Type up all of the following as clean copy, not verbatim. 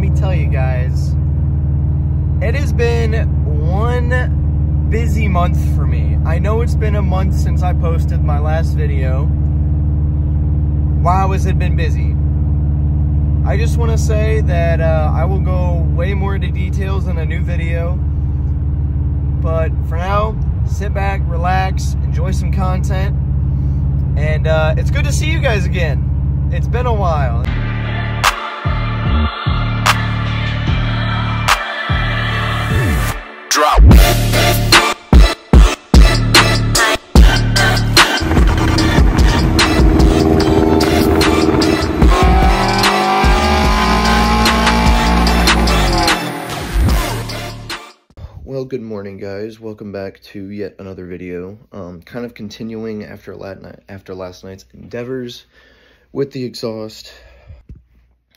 me tell you guys, it has been one busy month for me. I know it's been a month since I posted my last video. Wow, has it been busy. I just want to say that I will go way more into details in a new video. But for now, sit back, relax, enjoy some content. And it's good to see you guys again. It's been a while. Drop. Well, good morning, guys. Welcome back to yet another video. Kind of continuing after last night's endeavors with the exhaust.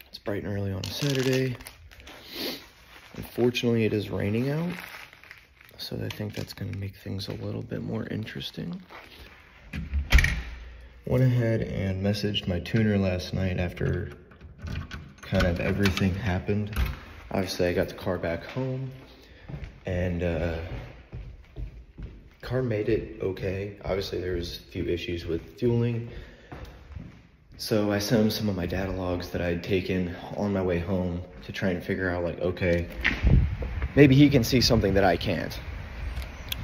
It's bright and early on a Saturday. Unfortunately, it is raining out, so I think that's going to make things a little bit more interesting. Went ahead and messaged my tuner last night after kind of everything happened. Obviously, I got the car back home. And car made it okay. Obviously, there was a few issues with fueling. So I sent him some of my data logs that I had taken on my way home to try and figure out, like, okay, maybe he can see something that I can't.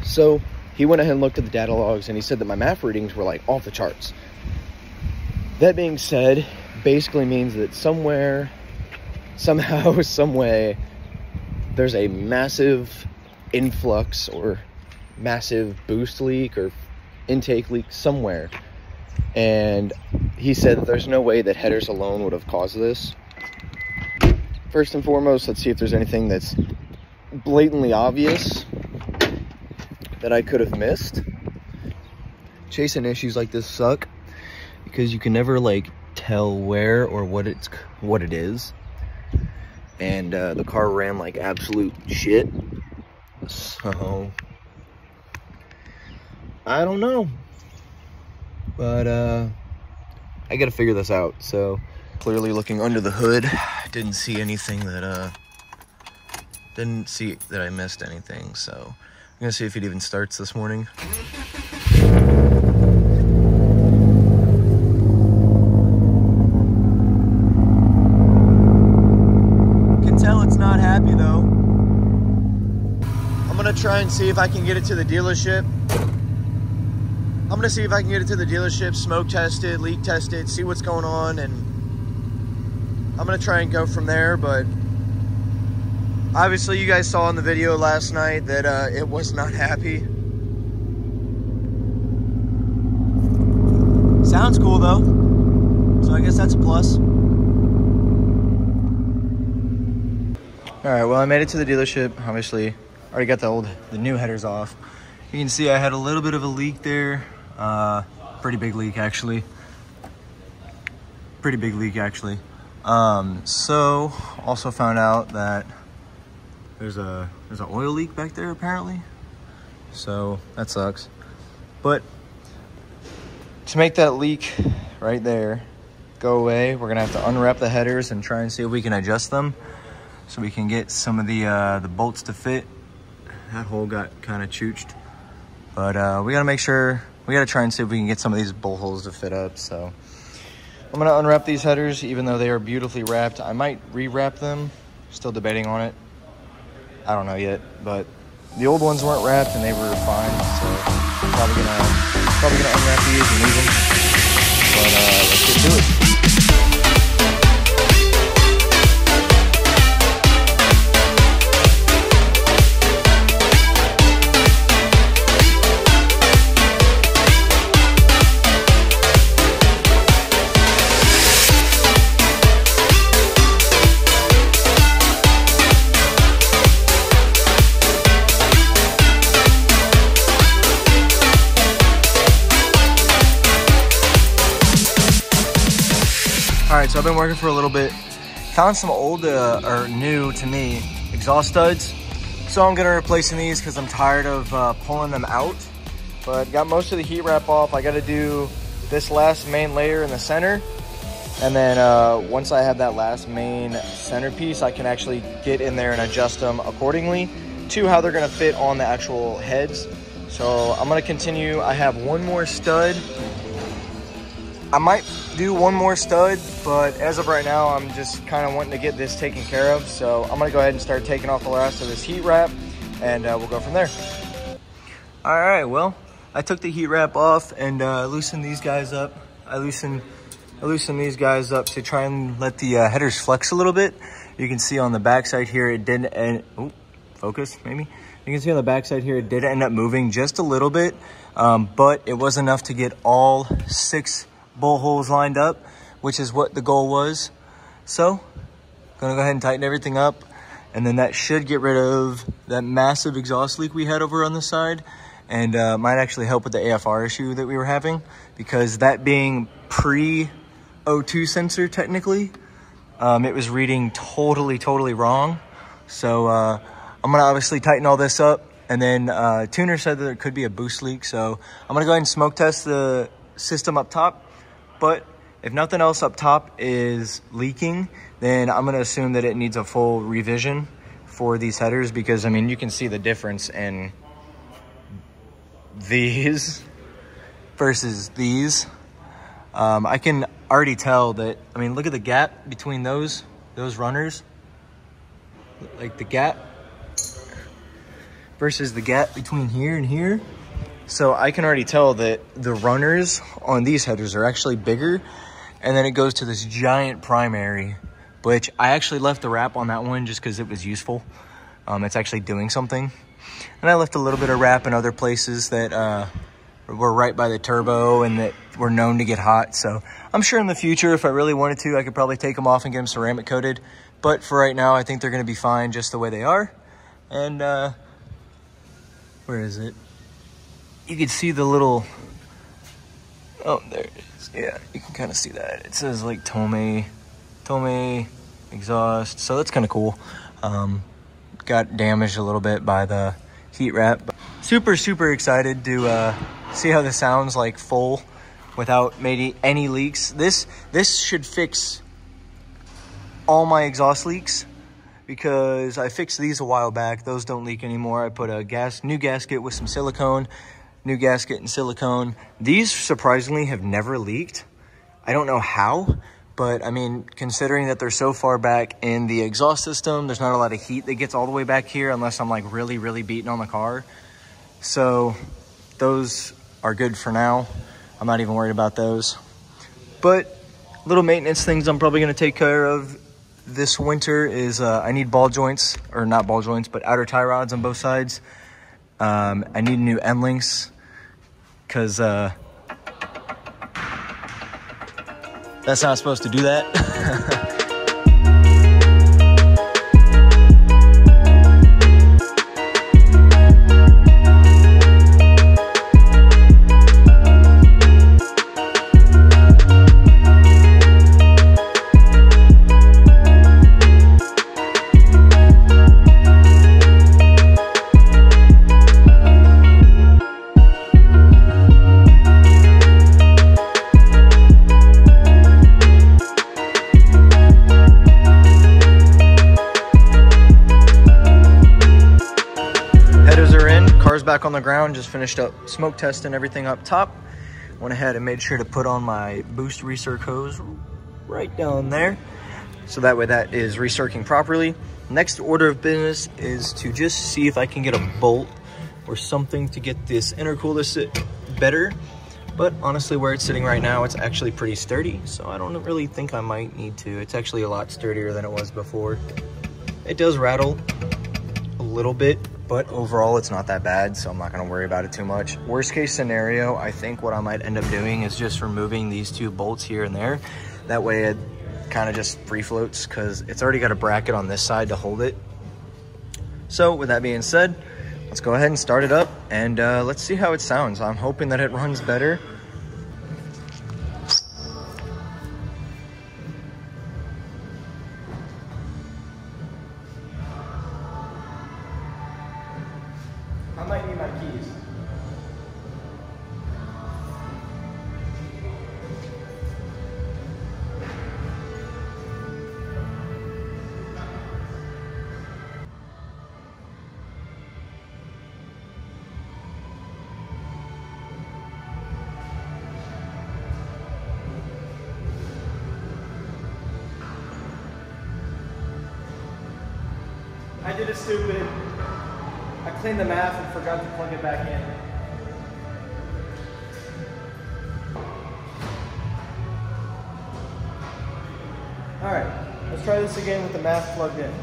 So he went ahead and looked at the data logs, and he said that my MAF readings were, like, off the charts. That being said, basically means that somewhere, somehow, some way, there's a massive influx or massive boost leak or intake leak somewhere. And he said that there's no way that headers alone would have caused this. First and foremost, let's see if there's anything that's blatantly obvious that I could have missed. Chasing issues like this suck because you can never, like, tell where or what it is. And the car ran like absolute shit. So I don't know. But I gotta figure this out. So clearly looking under the hood, didn't see anything that I missed anything. So I'm gonna see if it even starts this morning. It's not happy though. I'm gonna try and see if I can get it to the dealership. Smoke test it, leak test it, see what's going on, and I'm gonna try and go from there. But obviously you guys saw in the video last night that it was not happy. Sounds cool though, so I guess that's a plus. All right, well, I made it to the dealership. Obviously, already got the new headers off. You can see I had a little bit of a leak there. Pretty big leak, actually. So, also found out that there's an oil leak back there, apparently. So, that sucks. But to make that leak right there go away, we're gonna have to unwrap the headers and try and see if we can adjust them, so we can get some of the bolts to fit. That hole got kind of chooched. But we gotta try and see if we can get some of these bolt holes to fit up. So I'm gonna unwrap these headers, even though they are beautifully wrapped. I might re-wrap them, still debating on it. I don't know yet, but the old ones weren't wrapped and they were fine. So probably gonna unwrap these and leave them. But let's get to it. All right, so I've been working for a little bit. Found some old, or new to me, exhaust studs. So I'm gonna replacing these because I'm tired of pulling them out. But got most of the heat wrap off. I gotta do this last main layer in the center. And then once I have that last main centerpiece, I can actually get in there and adjust them accordingly to how they're gonna fit on the actual heads. So I'm gonna continue. I have one more stud. I might do one more stud, but as of right now, I'm just kind of wanting to get this taken care of. So I'm gonna go ahead and start taking off the last of this heat wrap, and we'll go from there. All right, well, I took the heat wrap off and loosened these guys up. I loosened these guys up to try and let the headers flex a little bit. You can see on the backside here, it didn't end, focus maybe. You can see on the backside here, it did end up moving just a little bit, but it was enough to get all 6 bolt holes lined up, which is what the goal was. So, gonna go ahead and tighten everything up, and then that should get rid of that massive exhaust leak we had over on the side, and might actually help with the AFR issue that we were having, because that being pre-O2 sensor technically, it was reading totally wrong. So I'm gonna obviously tighten all this up, and then tuner said that it could be a boost leak, so I'm gonna go ahead and smoke test the system up top. But if nothing else up top is leaking, then I'm gonna assume that it needs a full revision for these headers, because I mean, you can see the difference in these versus these. I can already tell that, I mean, look at the gap between those runners, like the gap versus the gap between here and here. So I can already tell that the runners on these headers are actually bigger, and then it goes to this giant primary, which I actually left the wrap on that one just because it was useful. It's actually doing something. And I left a little bit of wrap in other places that were right by the turbo and that were known to get hot. So I'm sure in the future, if I really wanted to, I could probably take them off and get them ceramic coated. But for right now, I think they're gonna be fine just the way they are. And where is it? You can see the little, oh, there it is. Yeah, you can kind of see that. It says like Tomei exhaust. So that's kind of cool. Got damaged a little bit by the heat wrap. But super excited to see how this sounds like full without maybe any leaks. This should fix all my exhaust leaks, because I fixed these a while back. Those don't leak anymore. I put a new gasket with some silicone, new gasket and silicone. These surprisingly have never leaked. I don't know how, but I mean, considering that they're so far back in the exhaust system, there's not a lot of heat that gets all the way back here unless I'm like really beating on the car. So those are good for now. I'm not even worried about those. But little maintenance things I'm probably gonna take care of this winter is I need ball joints, or not ball joints, but outer tie rods on both sides. I need new end links, because that's not supposed to do that. Back on the ground, just finished up smoke testing everything up top. Went ahead and made sure to put on my boost recirc hose right down there, so that way that is recircing properly. Next order of business is to just see if I can get a bolt or something to get this intercooler to sit better. But honestly, where it's sitting right now, it's actually pretty sturdy, so I don't really think I might need to. It's actually a lot sturdier than it was before. It does rattle a little bit, but overall it's not that bad, so I'm not gonna worry about it too much. Worst case scenario, I think what I might end up doing is just removing these 2 bolts here and there. That way it kind of just free floats, because it's already got a bracket on this side to hold it. So with that being said, let's go ahead and start it up, and let's see how it sounds. I'm hoping that it runs better. I might need my keys. I did it stupid. I cleaned the math and forgot to plug it back in. Alright, let's try this again with the math plugged in.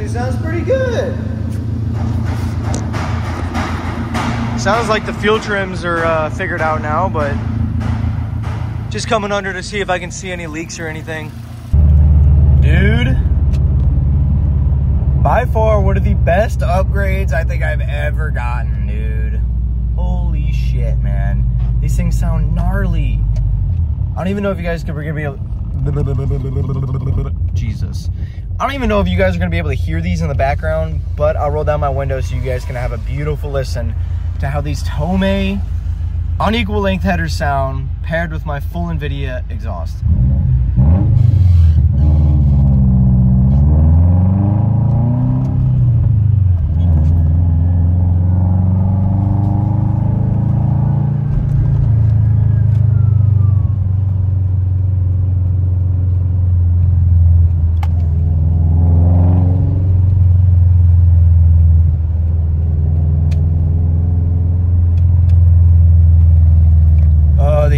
Sounds pretty good. Sounds like the fuel trims are figured out now, but just coming under to see if I can see any leaks or anything. Dude, by far one of the best upgrades I think I've ever gotten, dude. Holy shit, man. These things sound gnarly. I don't even know if you guys could be able... Jesus. I don't even know if you guys are going to be able to hear these in the background, but I'll roll down my window so you guys can have a beautiful listen to how these Tomei unequal length headers sound paired with my full NVIDIA exhaust.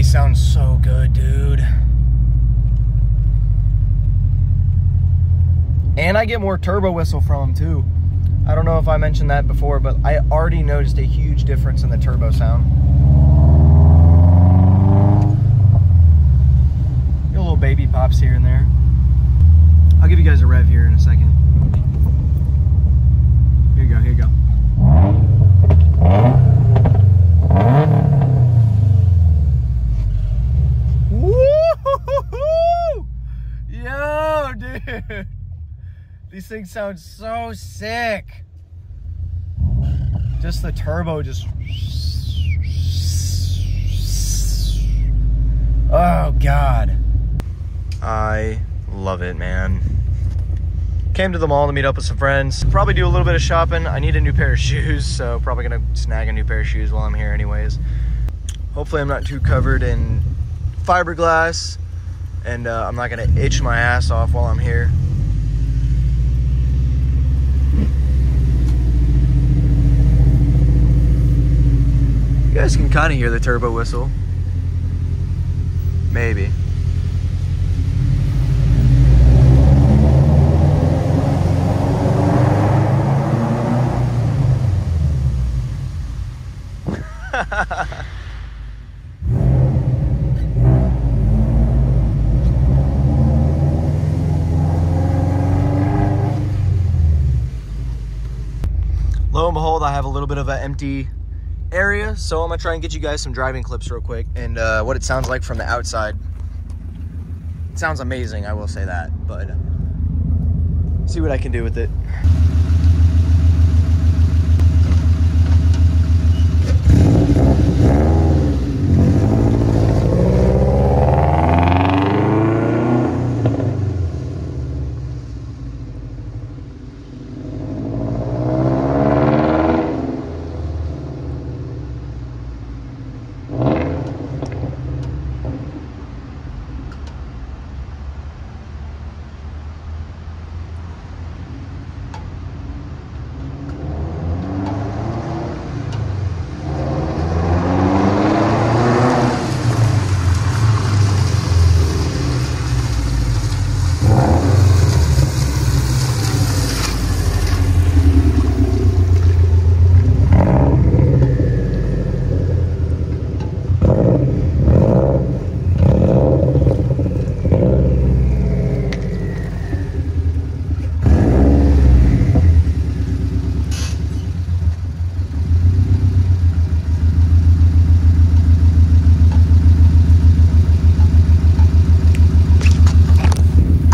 Sounds so good, dude. And I get more turbo whistle from them too. I don't know if I mentioned that before, but I already noticed a huge difference in the turbo sound. Get a little baby pops here and there. I'll give you guys a rev here in a second. Here you go, here you go. Yo, dude, these things sound so sick. Just the turbo, just oh god, I love it, man. Came to the mall to meet up with some friends, probably do a little bit of shopping. I need a new pair of shoes, so probably gonna snag a new pair of shoes while I'm here anyways. Hopefully I'm not too covered in fiberglass, and I'm not gonna itch my ass off while I'm here. You guys can kind of hear the turbo whistle. Maybe. Lo and behold, I have a little bit of an empty area, so I'm gonna try and get you guys some driving clips real quick and what it sounds like from the outside. It sounds amazing, I will say that, but see what I can do with it.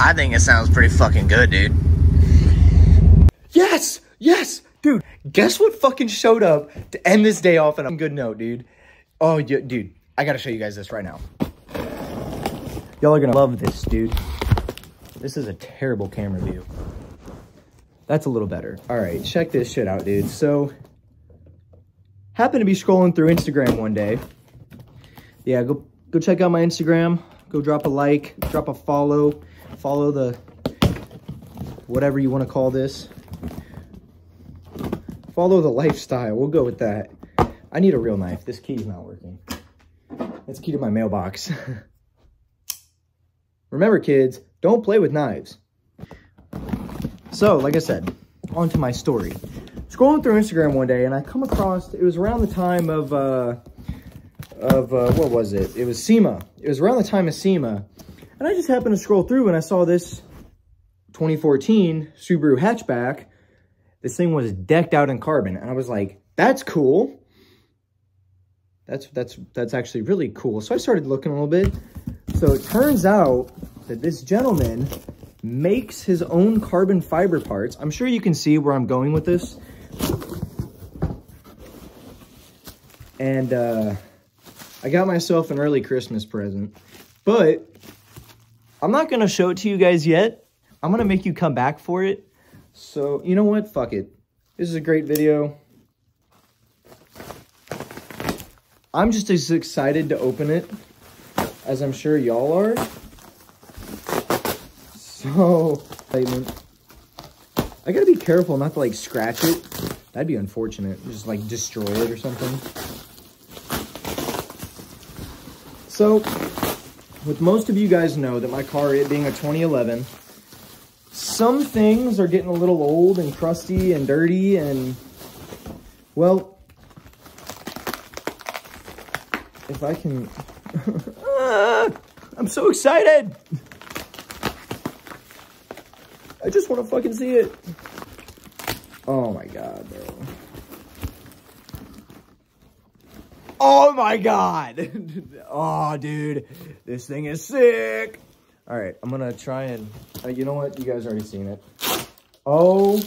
I think it sounds pretty fucking good, dude. Yes! Yes! Dude, guess what fucking showed up to end this day off on a good note, dude? Oh, yeah, dude, I gotta show you guys this right now. Y'all are gonna love this, dude. This is a terrible camera view. That's a little better. All right, check this shit out, dude. So, happened to be scrolling through Instagram one day. Yeah, go check out my Instagram. Go drop a like, drop a follow. Follow the, whatever you want to call this. Follow the lifestyle. We'll go with that. I need a real knife. This key's not working. That's the key to my mailbox. Remember, kids, don't play with knives. So, like I said, on to my story. Scrolling through Instagram one day, and I come across, it was around the time of what was it? It was SEMA. It was around the time of SEMA. And I just happened to scroll through, and I saw this 2014 Subaru hatchback. This thing was decked out in carbon, and I was like, that's cool. That's actually really cool. So I started looking a little bit. So it turns out that this gentleman makes his own carbon fiber parts. I'm sure you can see where I'm going with this. And I got myself an early Christmas present, but I'm not going to show it to you guys yet. I'm going to make you come back for it. So, you know what? Fuck it. This is a great video. I'm just as excited to open it as I'm sure y'all are. So, I gotta be careful not to like scratch it. That'd be unfortunate. Just like destroy it or something. So, with most of you guys know that my car, it being a 2011, some things are getting a little old and crusty and dirty and, well, if I can, I'm so excited. I just want to fucking see it. Oh my God, bro. Oh my God. Oh, dude, this thing is sick. All right, I'm gonna try and, you know what? You guys already seen it. Oh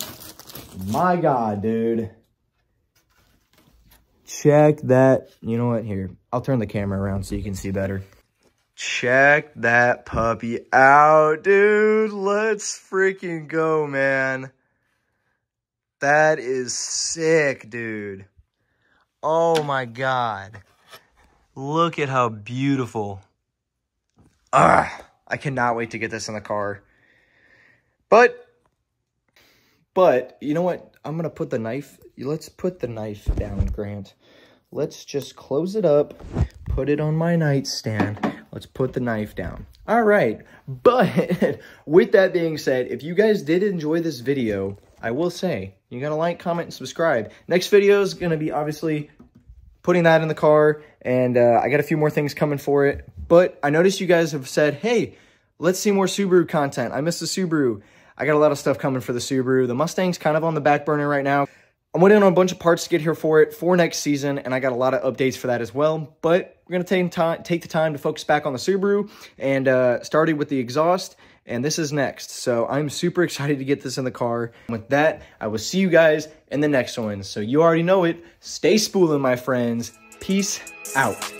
my God, dude. Check that. You know what? Here, I'll turn the camera around so you can see better. Check that puppy out, dude. Let's freaking go, man. That is sick, dude. Oh my God. Look at how beautiful. I cannot wait to get this in the car. But, you know what? I'm going to put the knife. Let's put the knife down, Grant. Let's just close it up. Put it on my nightstand. Let's put the knife down. All right. But with that being said, if you guys did enjoy this video, I will say, you got to like, comment, and subscribe. Next video is going to be obviously putting that in the car. And I got a few more things coming for it. But I noticed you guys have said, hey, let's see more Subaru content. I miss the Subaru. I got a lot of stuff coming for the Subaru. The Mustang's kind of on the back burner right now. I'm waiting on a bunch of parts to get here for it for next season, and I got a lot of updates for that as well. But we're going to take the time to focus back on the Subaru, and started with the exhaust, and this is next. So I'm super excited to get this in the car. With that, I will see you guys in the next one. So you already know it. Stay spooling, my friends. Peace out.